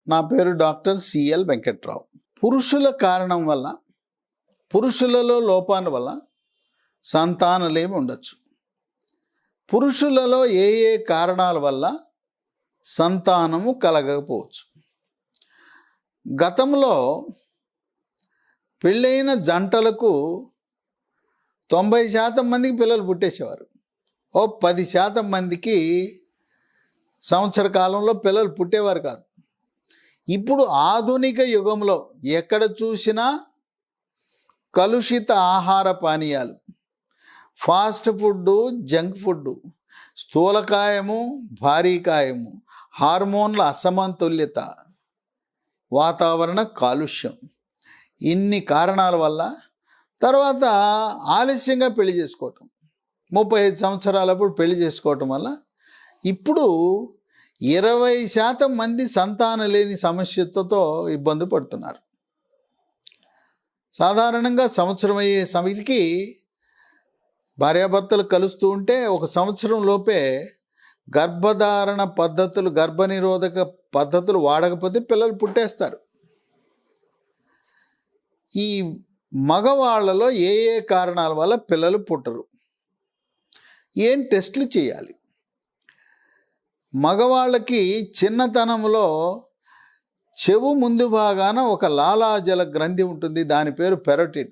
నా పేరు doctor CL Venkatrao. పురుషుల కారణం వల్ల, పురుషులలో లోపాల వల్ల సంతానలేమి ఉండొచ్చు. పురుషులలో ఏ ఏ కారణాల వల్ల సంతానము కలగకపోవచ్చు. గతంలో పెళ్ళైన జంటలకు 90% మందికి పిల్లలు పుట్టేసేవారు. 10% మందికి సంవత్సర కాలంలో పిల్లలు పుట్టేవారు కాదు. ఇప్పుడు ఆధునిక యుగంలో ఎక్కడ చూసినా కలుషిత ఆహార పానీయాలు, ఫాస్ట్ ఫుడ్, జంక్ ఫుడ్, స్థూలకాయము, భారీకాయము, హార్మోన్ల అసమతుల్యత, వాతావరణ కాలుష్యం, ఇన్ని కారణాల వల్ల తర్వాత ఆలస్యంగా పెళ్లి చేసుకోవటం, 35 సంవత్సరాలప్పుడు పెళ్లి చేసుకోవటం వల్ల ఇప్పుడు 20% మంది సంతానం లేని సమస్యతో ఇబ్బంది పడుతున్నారు. సాధారణంగా సంవత్సరం అయ్యే సమయానికి భార్యాభర్తలు కలుస్తూ ఉంటే 1 సంవత్సరం లోపే గర్భధారణ పద్ధతులు, గర్భనిరోధక పద్ధతులు వాడకపోతే పిల్లలు పుట్టేస్తారు. ఈ మగవాళ్ళలో ఏ ఏ కారణాల వల్ల పిల్లలు పుట్టరు, ఏం టెస్టులు చేయాలి? మగవాళ్ళకి చిన్నతనంలో చెవు ముందు భాగాన ఒక లాలాజల గ్రంథి ఉంటుంది, దాని పేరు పెరోటిడ్.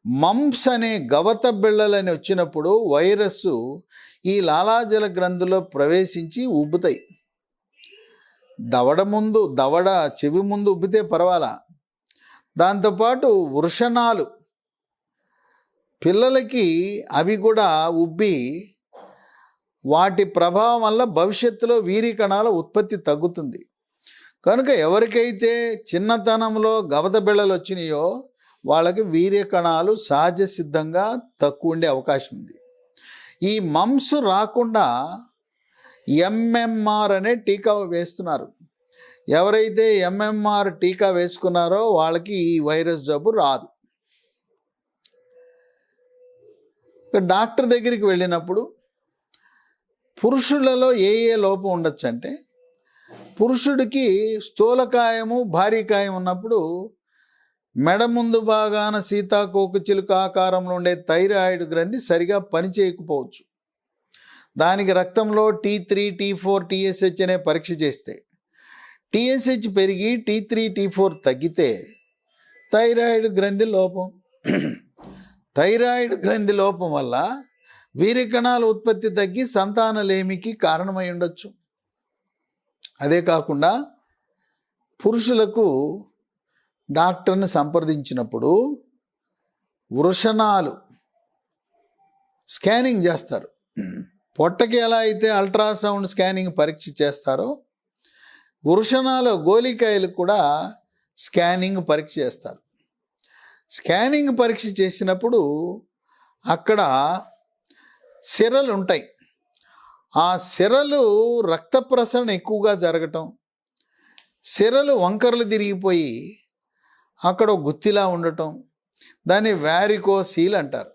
మంప్స్ అనే గవత బిళ్ళలని వచ్చినప్పుడు వైరస్ ఈ లాలాజల గ్రంథిలో ప్రవేశించి ఉబ్బుతాయి. దవడ చెవి ముందు ఉబ్బితే పర్వాలా, దాంతోపాటు వృషణాలు పిల్లలకి అవి కూడా ఉబ్బి వాటి ప్రభావం వల్ల భవిష్యత్తులో వీర్య కణాల ఉత్పత్తి తగ్గుతుంది. కనుక ఎవరికైతే చిన్నతనంలో గవత బిళ్ళలు వచ్చినాయో వాళ్ళకి వీర్య కణాలు సహజ సిద్ధంగా తక్కువ ఉండే అవకాశం ఉంది. ఈ మంప్స్ రాకుండా MMR అనే టీకా వేస్తున్నారు. ఎవరైతే MMR టీకా వేసుకున్నారో వాళ్ళకి ఈ వైరస్ జబ్బు రాదు. డాక్టర్ దగ్గరికి వెళ్ళినప్పుడు పురుషులలో ఏ ఏ లోపం ఉండొచ్చు అంటే, పురుషుడికి స్థూలకాయము, భారీకాయం ఉన్నప్పుడు మెడ ముందు భాగాన సీతాకోకచిలుక ఆకారంలో ఉండే థైరాయిడ్ గ్రంథి సరిగా పనిచేయకపోవచ్చు. దానికి రక్తంలో T3, T4, TSH అనే పరీక్ష చేస్తే TSH పెరిగి T3, T4 తగ్గితే థైరాయిడ్ గ్రంథి లోపం. థైరాయిడ్ గ్రంథి లోపం వల్ల వీర్య కణాల ఉత్పత్తి తగ్గి సంతానలేమికి కారణమై ఉండొచ్చు. అదే కాకుండా పురుషులకు డాక్టర్ని సంప్రదించినప్పుడు వృషణాలు స్కానింగ్ చేస్తారు. పొట్టకి ఎలా అయితే అల్ట్రాసౌండ్ స్కానింగ్ పరీక్ష చేస్తారో వృషణాల గోలికాయలకు కూడా స్కానింగ్ పరీక్ష చేస్తారు. స్కానింగ్ పరీక్ష చేసినప్పుడు అక్కడ సిరలు ఉంటాయి. ఆ సిరలు రక్త ప్రసరణ ఎక్కువగా జరగటం, సిరలు వంకరలు తిరిగిపోయి అక్కడ గుత్తిలా ఉండటం, దాన్ని వ్యారికోసీల్ అంటారు.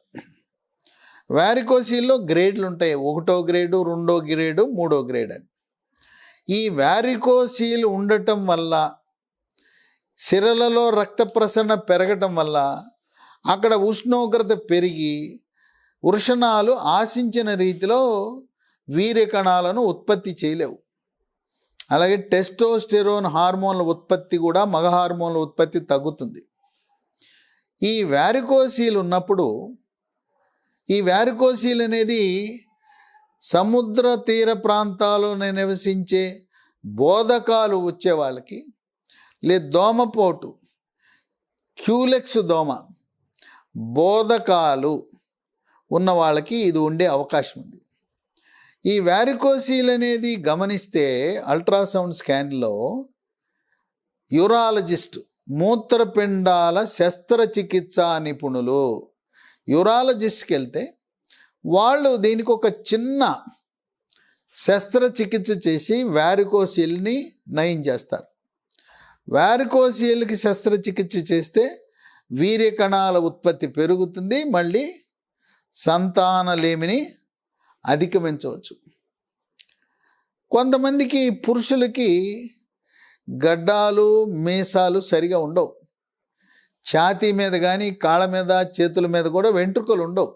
వ్యారికోసీల్లో గ్రేడ్లు ఉంటాయి, 1వ గ్రేడు, 2వ గ్రేడు, 3వ గ్రేడ్ అని. ఈ వ్యారికోసీల్ ఉండటం వల్ల, సిరలలో రక్త ప్రసరణ పెరగటం వల్ల అక్కడ ఉష్ణోగ్రత పెరిగి వృషణాలు ఆశించిన రీతిలో వీర్య కణాలను ఉత్పత్తి చేయలేవు. అలాగే టెస్టోస్టెరోన్ హార్మోన్ల ఉత్పత్తి కూడా, మగ హార్మోన్ల ఉత్పత్తి తగ్గుతుంది. ఈ వ్యారికోసీల్ ఉన్నప్పుడు, ఈ వ్యారికోసీల్ అనేది సముద్ర తీర ప్రాంతాల్లో నివసించే బోధకాలు వచ్చే వాళ్ళకి, దోమపోటు, క్యూలెక్స్ దోమ, బోధకాలు ఉన్న వాళ్ళకి ఇది ఉండే అవకాశం ఉంది. ఈ వ్యారికోసీల్ అనేది గమనిస్తే అల్ట్రాసౌండ్ స్కాన్లో యూరాలజిస్ట్, మూత్రపిండాల శస్త్రచికిత్సా నిపుణులు, యూరాలజిస్ట్కి వెళ్తే వాళ్ళు దీనికి ఒక చిన్న శస్త్రచికిత్స చేసి వ్యారికోసీల్ని నయం చేస్తారు. వ్యారికోసీల్కి శస్త్రచికిత్స చేస్తే వీర్య కణాల ఉత్పత్తి పెరుగుతుంది, మళ్ళీ సంతానలేమిని అధిగమించవచ్చు. కొంతమందికి పురుషులకి గడ్డాలు మీసాలు సరిగా ఉండవు. ఛాతీ మీద కానీ కాళ్ళ మీద చేతుల మీద కూడా వెంట్రుకలు ఉండవు.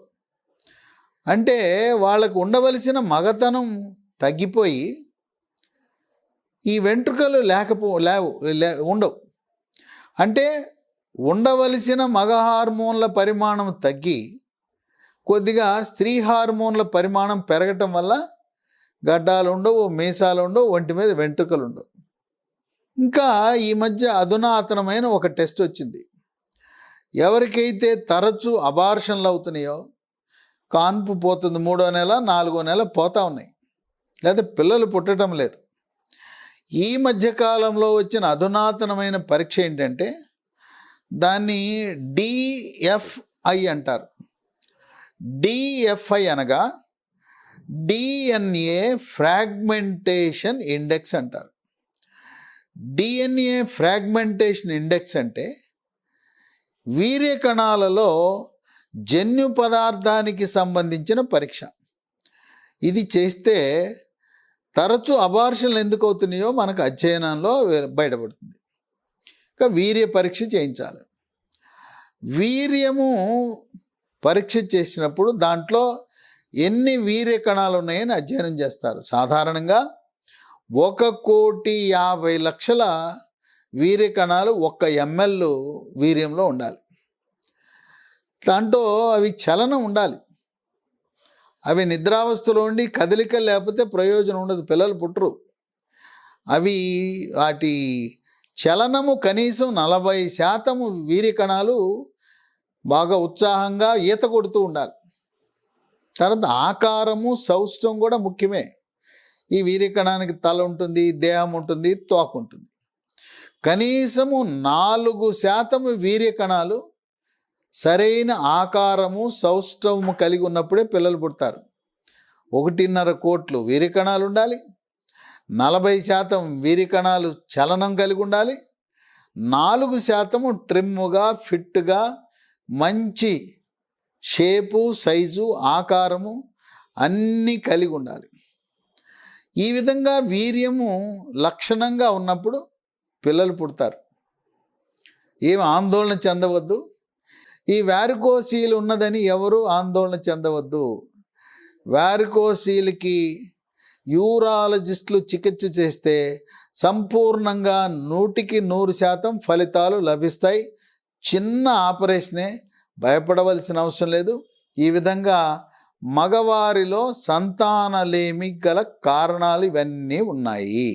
అంటే వాళ్ళకు ఉండవలసిన మగతనం తగ్గిపోయి ఈ వెంట్రుకలు ఉండవు. అంటే ఉండవలసిన మగ హార్మోన్ల పరిమాణం తగ్గి కొద్దిగా స్త్రీ హార్మోన్ల పరిమాణం పెరగటం వల్ల గడ్డాలు ఉండవు, మీసాలు ఉండవు, ఒంటి మీద వెంట్రుకలు ఉండవు. ఇంకా ఈ మధ్య అధునాతనమైన ఒక టెస్ట్ వచ్చింది. ఎవరికైతే తరచూ అబార్షన్లు అవుతున్నాయో, కాన్పు పోతుంది, 3వ నెల 4వ నెల పోతా ఉన్నాయి, లేదా పిల్లలు పుట్టడం లేదు. ఈ మధ్యకాలంలో వచ్చిన అధునాతనమైన పరీక్ష ఏంటంటే దాన్ని డిఎఫ్ఐ అంటారు. డిఎఫ్ఐ అనగా డిఎన్ఏ ఫ్రాగ్మెంటేషన్ ఇండెక్స్ అంటారు. డిఎన్ఏ ఫ్రాగ్మెంటేషన్ ఇండెక్స్ అంటే వీర్య కణాలలో జన్యు పదార్థానికి సంబంధించిన పరీక్ష. ఇది చేస్తే తరచూ అబార్షన్లు ఎందుకు అవుతున్నాయో మనకు అధ్యయనంలో బయటపడుతుంది. ఇంకా వీర్య పరీక్ష చేయించాలి. వీర్యము పరీక్ష చేసినప్పుడు దాంట్లో ఎన్ని వీర్య కణాలు ఉన్నాయని అధ్యయనం చేస్తారు. సాధారణంగా 1,50,00,000 వీర్య కణాలు 1 ml వీర్యంలో ఉండాలి. దాంట్లో అవి చలనం ఉండాలి. అవి నిద్రావస్థలో ఉండి కదలికలు లేకపోతే ప్రయోజనం ఉండదు, పిల్లలు పుట్టరు. అవి వాటి చలనము కనీసం 40% వీర్య కణాలు బాగా ఉత్సాహంగా ఈత కొడుతూ ఉండాలి. తర్వాత ఆకారము సౌష్ఠవం కూడా ముఖ్యమే. ఈ వీర్య కణానికి తల ఉంటుంది, దేహం ఉంటుంది, తోక ఉంటుంది. కనీసము 4% వీర్య కణాలు సరైన ఆకారము సౌష్ఠవము కలిగి ఉన్నప్పుడే పిల్లలు పుడతారు. 1.5 కోట్లు వీర్య కణాలు ఉండాలి, 40% వీర్య కణాలు చలనం కలిగి ఉండాలి, 4% ట్రిమ్ముగా ఫిట్గా మంచి షేపు సైజు ఆకారము అన్నీ కలిగి ఉండాలి. ఈ విధంగా వీర్యము లక్షణంగా ఉన్నప్పుడు పిల్లలు పుడతారు. ఏం ఆందోళన చెందవద్దు. ఈ వారికోసీల్ ఉన్నదని ఎవరు ఆందోళన చెందవద్దు. వారికోసీల్కి యూరాలజిస్టులు చికిత్స చేస్తే సంపూర్ణంగా 100% ఫలితాలు లభిస్తాయి. చిన్న ఆపరేషనే, భయపడవలసిన అవసరం లేదు. ఈ విధంగా మగవారిలో సంతానలేమి గల కారణాలు ఇవన్నీ ఉన్నాయి.